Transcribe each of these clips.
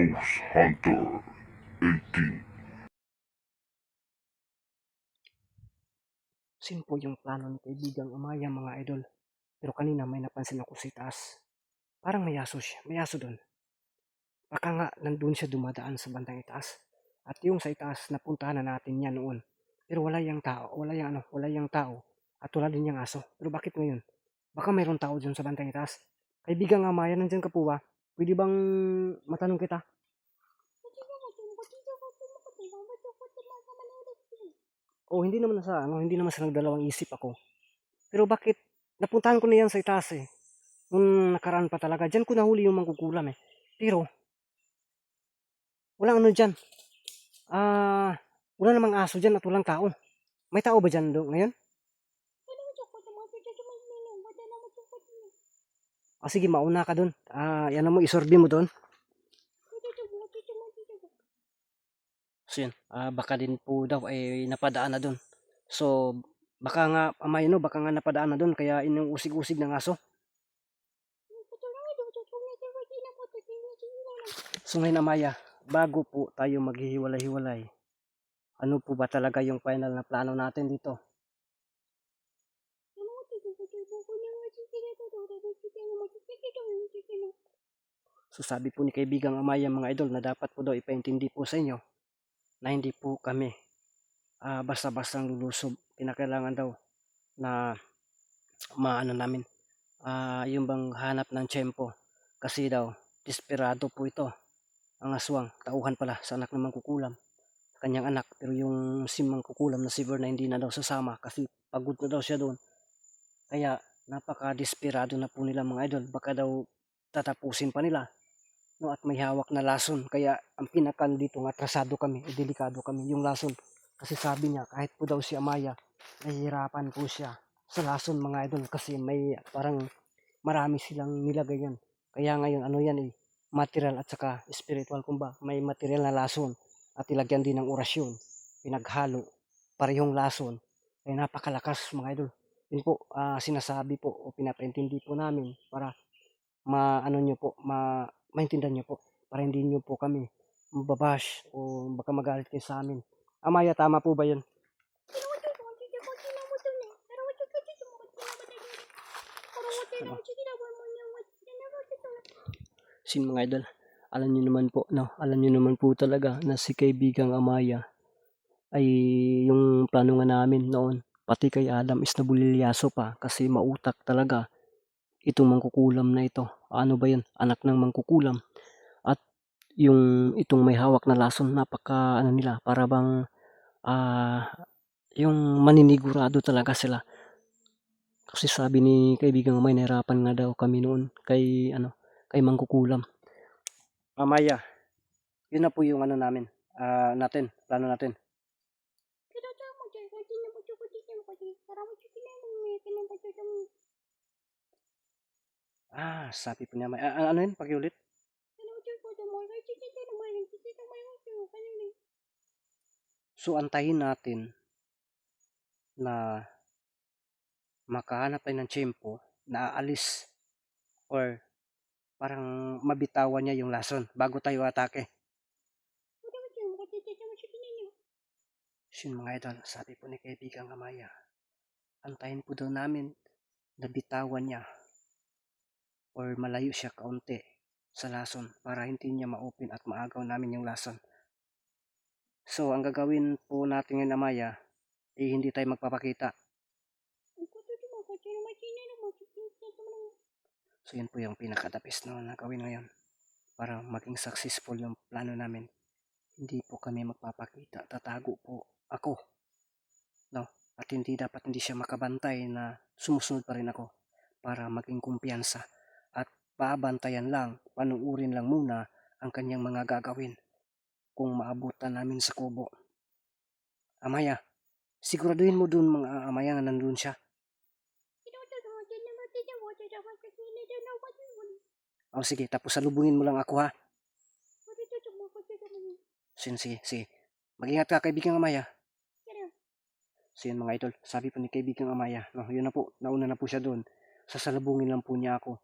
Ghost Hunter 18. Simple yung plano ni kaibigang Amaya mga idol. Pero kanina may napansin ako sa taas. Parang may aso siya. May aso doon. Baka nga nandun siya dumadaan sa bandang itaas. At yung sa itaas napuntahan na natin niya noon. Pero wala yung tao. Wala yung tao. At wala din yung aso. Pero bakit ngayon? Baka mayroong tao dyan sa bandang itaas. Kaibigang Amaya, nandyan ka po ba? Pwede bang matanong kita? Oh, hindi naman sa nagdalawang isip ako. Pero bakit napuntahan ko na yan sa itaas eh. Nung nakaraan pa talaga. Diyan ko nahuli yung mangkukulam eh. Pero, walang ano dyan. Wala namang aso dyan at walang tao. May tao ba dyan ngayon? Sige, mauna ka dun. Yan mo, isorbi mo dun. So yun, baka din po daw ay napadaan na dun. So, baka nga, baka nga napadaan na dun. Kaya inuusig-usig ng aso. So ngayon Amaya, bago po tayo maghihiwalay-hiwalay, ano po ba talaga yung final na plano natin dito? So sabi po ni kaibigang Amaya mga idol na dapat po daw ipaintindi po sa inyo na hindi po kami basta-bastang lulusob. Kinakailangan daw na maano namin yung bang hanap ng tiyempo. Kasi daw, desperado po ito. Ang aswang, tauhan pala sa anak ng mangkukulam. Kanyang anak, pero yung si mangkukulam na si Verna hindi na daw sasama kasi pagod na daw siya doon. Kaya napaka-desperado na po nila mga idol. Baka daw tatapusin pa nila. No, at may hawak na lason. Kaya ang pinakan dito nga atrasado kami, delikado kami yung lason. Kasi sabi niya kahit po daw si Amaya, nahihirapan po siya sa lason mga idol kasi may parang marami silang nilagay yan. Kaya ngayon ano yan eh, material at saka spiritual kumba. May material na lason at ilagyan din ng orasyon. Pinaghalo, parehong lason. Kaya napakalakas mga idol. Yun po, sinasabi po o pinapaintindi po namin para maano nyo po, maintindihan nyo po para hindi nyo po kami mababash o baka magalit kayo sa amin. Amaya, tama po ba yun? Ano? Sin mga idol, alam nyo naman po talaga na si kaibigang Amaya ay yung plano nga namin noon, pati kay Adam is nabulilyaso pa kasi mautak talaga itong mangkukulam na ito. Ano ba yun? Anak ng mangkukulam. At yung itong may hawak na lason, napaka ano nila, para bang yung maninigurado talaga sila. Kasi sabi ni kaibigang may nahirapan nga daw kami noon kay mangkukulam. Maya, yun na po yung ano namin, plano natin. Sabi po niya, ano yun, pakiulit? So, antayin natin na makahanap tayo ng tiyempo na aalis or parang mabitawan niya yung lason bago tayo atake. Yun mga idol, sabi po ni kaibigang Amaya, antayin po daw namin na bitawan niya or malayo siya kaunti sa lason para hindi niya ma-open at maagaw namin yung lason. So, ang gagawin po natin ngayon Amaya, hindi tayo magpapakita. So, yun po yung pinakadapis na gawin ngayon para maging successful yung plano namin. Hindi po kami magpapakita, tatago po ako. No? At hindi siya makabantay na sumusunod pa rin ako para maging kumpiyansa. At paabantayan lang, panuurin lang muna ang kanyang mga gagawin kung maabutan namin sa kubo. Amaya, siguraduhin mo dun mga Amaya na nandun siya. Sige, tapos salubungin mo lang ako ha. Sige. Mag-ingat ka kaibigang Amaya. So yun mga idol, sabi po ni kaibigang Amaya, no, yun na po, nauna na po siya doon. Sasalubungin lang po niya ako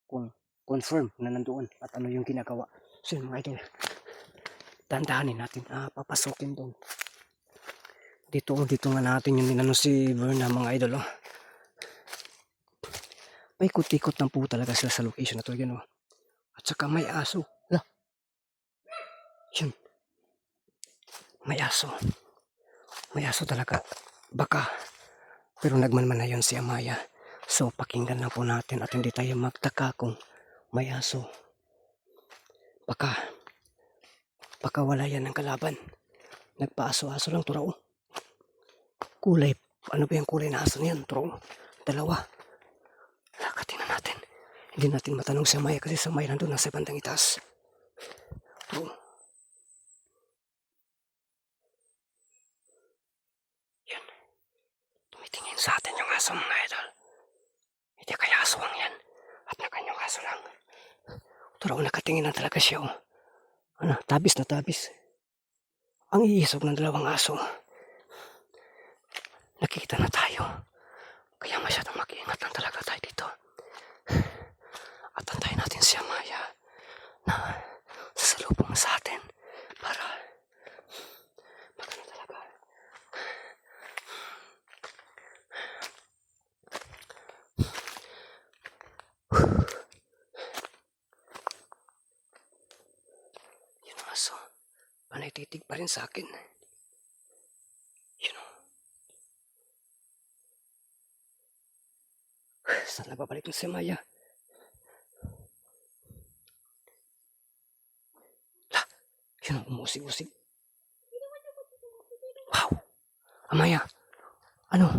kung confirm na nandoon at ano yung ginagawa. So yun mga idol, dandahanin natin, papasukin doon. Dito nga natin yung ninano si Verna mga idol. Paikot-ikot lang po talaga sila sa location na to. Yun, at saka may aso. Yun, may aso. May aso talaga. Baka. Pero nagmanman na yun si Amaya. So pakinggan lang po natin at hindi tayo magtaka kung may aso. Baka wala yan ng kalaban. Nagpaaso-aso lang turo. Kulay. Ano ba yung kulay na aso niyan? Turo. Dalawa. Lakatin na natin. Hindi natin matanong si Amaya kasi si Amaya nandun nasa bandang itaas. Turo. Yan. Tumitingin sa atin yung aso mga idol. Hindi kaya aswang yan. At nakanyang aso lang. Turo, nakatingin na talaga siya. Tabis na tabis. Ang iisog ng dalawang aso. Nakita na tayo. Kaya masyadong mag-iingat lang talaga tayo dito. At antayin natin si Amaya na sasalubong sa atin para magano talaga. Yun ang aso. Panay titig pa rin sa akin. Yun o. Saan na babalik na si Amaya? Yun ang umusig-usig. Wow! Amaya, ano?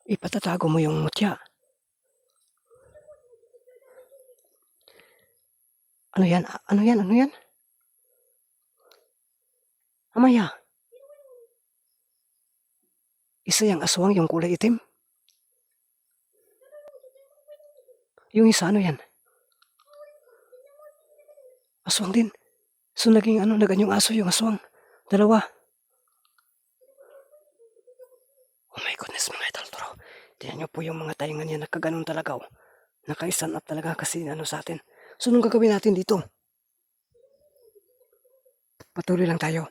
Ipatatago mo yung mutya. Ano yan? Ano yan? Ano yan? Amaya. Isa yung aswang yung kulay itim. Yung isa ano yan? Aswang din. So naging naganyong aso yung aswang. Dalawa. Oh my goodness mga idol, turo. Tingnan nyo po yung mga taingan niya, nakaganon talaga. Naka-stand up talaga kasi sa atin. So nung gagawin natin dito? Patuloy lang tayo.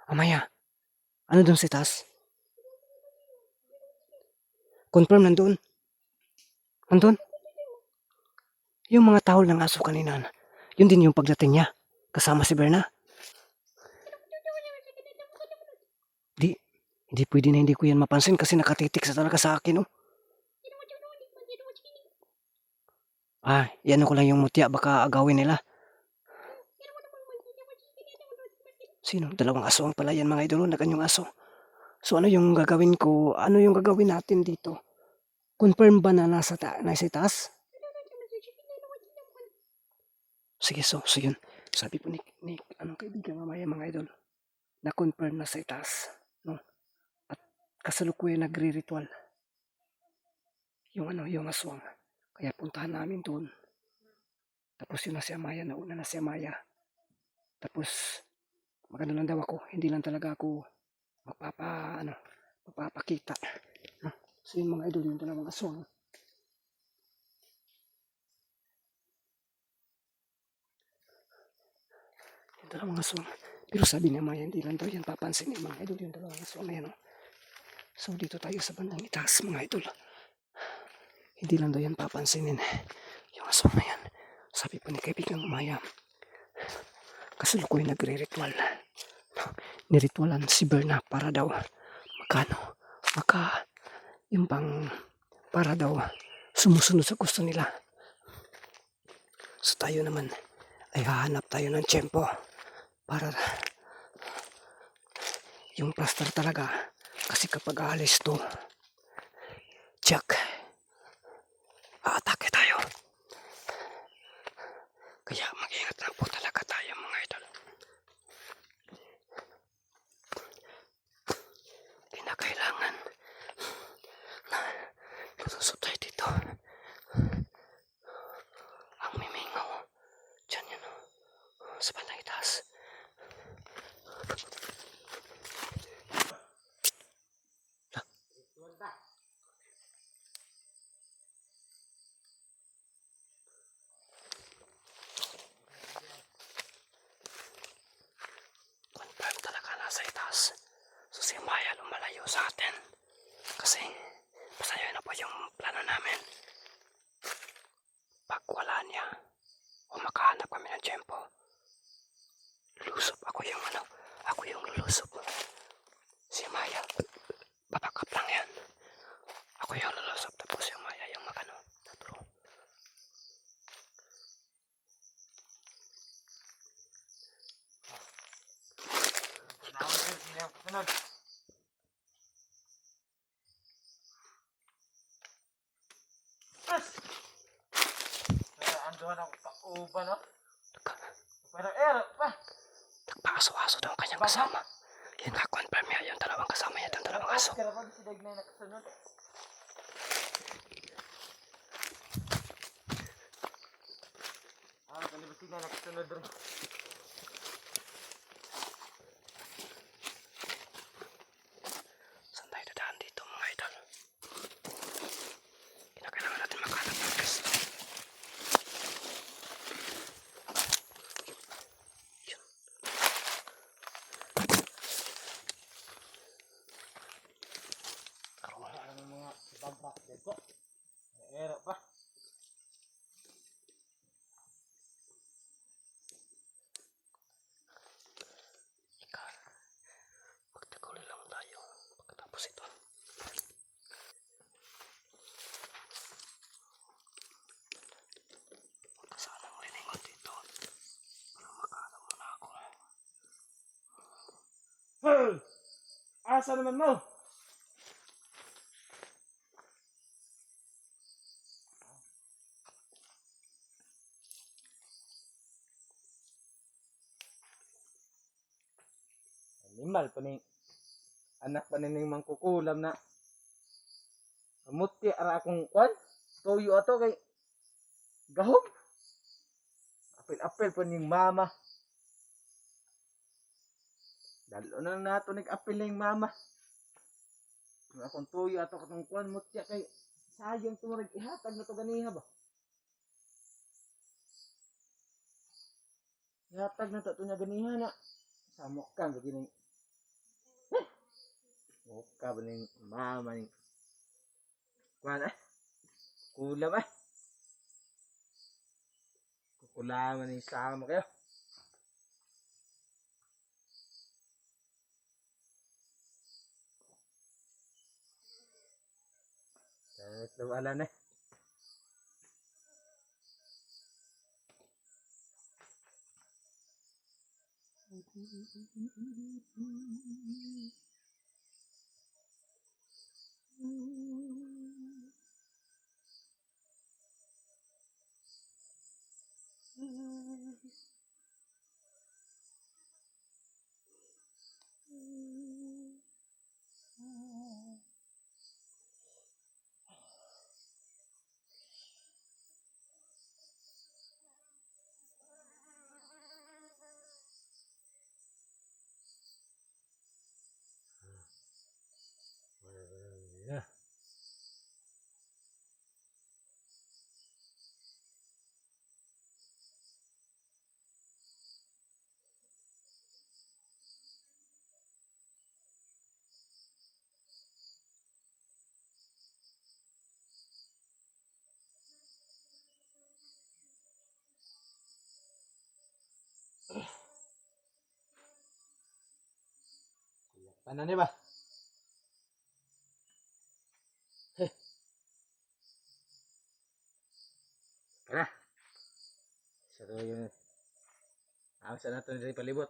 Amaya, ano dun si Tas? Confirm nandun? Nandun? Yung mga tahol ng aso kanina, yun din yung pagdating niya. Kasama si Berna. Hindi pwede na hindi ko yan mapansin kasi nakatitik sa talaga sa akin. Yan ko lang yung mutya, baka agawin nila. Sino? Dalawang aso ang pala yan mga idolo, naganyong aso. So ano yung gagawin ko? Ano yung gagawin natin dito? Confirm ba na nasa taas? Sige, so yun. Sabi po ni kaibigan mamaya mga idol, na-confirm na sa itaas. No? At kasalukuyan nagre-ritual. Yung aswang. Kaya puntahan namin doon. Tapos yun na si Amaya, nauna na si Amaya. Tapos, magano lang daw ako, hindi lang talaga ako magpapakita. No? So yung mga idol, yung dalawang aswang. Yung dalawang aswang. Pero sabi ni Amaya, hindi lang daw yan papansin ni mga idol, yung dalawang aswang na yan. So dito tayo sa bandang itaas mga idol. Hindi lang daw yan papansinin. Yung aswang na yan. Sabi po ni kaibigang Amaya, kasalukuy nagre-ritual. Niritualan si Berna para daw yung bang para daw sumusunod sa gusto nila. So tayo naman ay hahanap tayo ng tiyempo para yung plaster talaga kasi kapag aalis to, Jack, aatake tayo. Kaya mag-ingat lang po talaga tayo mga idol. Kinakailangan na lulusot tayo dito. Ang mimingaw. Diyan yan sa bandang itaas. sunod. As! Pero anduhan ako pa uban, no? Pero pa! Nagpaaso-aso daw ang kanyang kasama. Yun na-confirm niya yung dalawang kasama niya, yung dalawang aso. Pero pag si Dagnay nakasunod. Kali ba sila nakasunod rin? Saan tayo dadaan dito mga idol? Kinakailangan natin makahanap ng pwesto. Yun. Wala ng mga babak dito. Ero pa. Ika, magtaguli lang tayo pagkatapos ito. Punta sana ang lilingon dito. Para makahanap muna ako. Hey! Asa naman mo? Animal pa ning anak pa ning mangkukulam na amuti ara akong kwan tuyo ato kay gahom apil-apil pa ning mama dalo na nato nag-apil ning mama ang akong tuyo ato katong kwan mutya kay sayang tumurag ihatag na to ganiha ba ihatag na to nya ganiha na samok ka begini muka ba ning mama ning kwan kulam kukulaman ning sama kayo kahit nawalan Paano ba? Tara. Saro yun. Asa na ito dari palibot.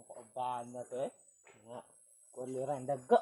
Kaubahan na to Nga. Kulirang dago.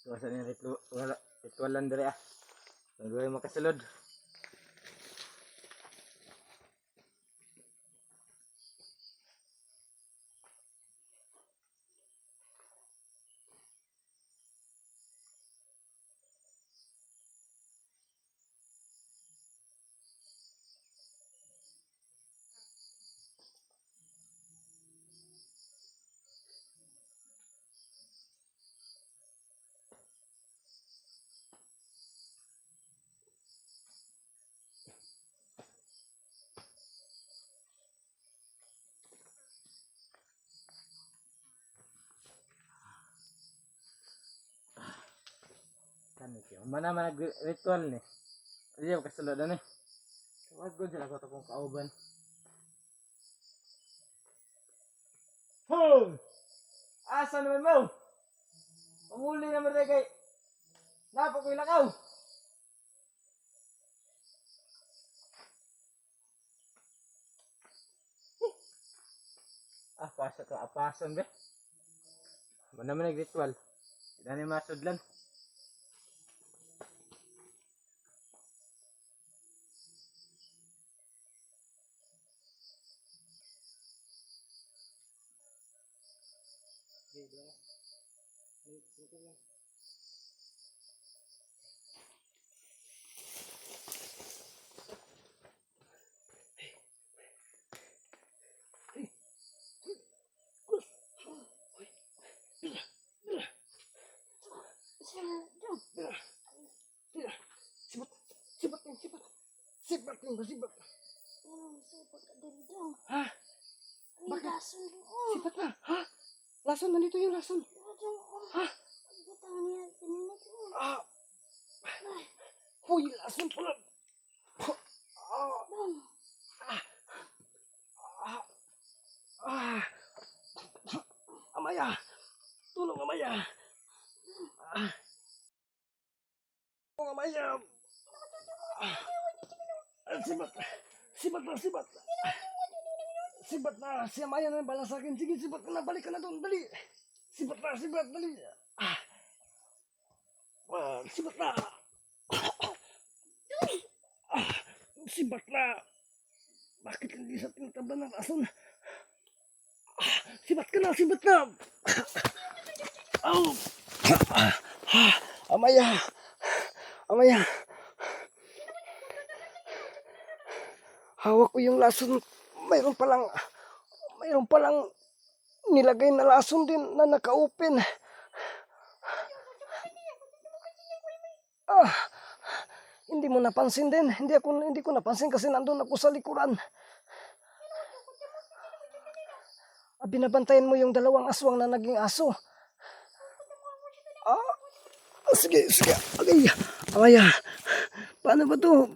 Tuwasa niya ritualan diri ah. Nagawin makasulod. Kan iki. Mana man ritual ni. Iya makasulod ani. Wag gud sila ko to kung kauban. Ho! Asa naman mo? Panguli naman rin kay napa ko ilakaw. Pasa to apason be. Mana man ritual. Tidak ni masudlan. Sibat nih, sibat. Hah? Bakit? Sibat na. Hah? Lason, nandito yung lason. Hah? Huy, lason pala. Amaya. Tulong, Amaya. Amaya. Sibat. Sibat na, sibat. Sibat na. Si Amaya na bala sa akin. Sige, sibat ka na. Balik ka na doon. Dali. Sibat na, sibat. Dali. Sibat na. Sibat na. Bakit hindi sa tinatabla ng ason? Sibat ka na, sibat na. Amaya. Amaya. Hawak ko yung lason. Mayroon palang nilagay na lason din na naka-open. Hindi mo napansin din. Hindi ko napansin kasi nandun ako sa likuran. Binabantayan mo yung dalawang aswang na naging aso. Sige. Okay. Amaya. Paano ba to?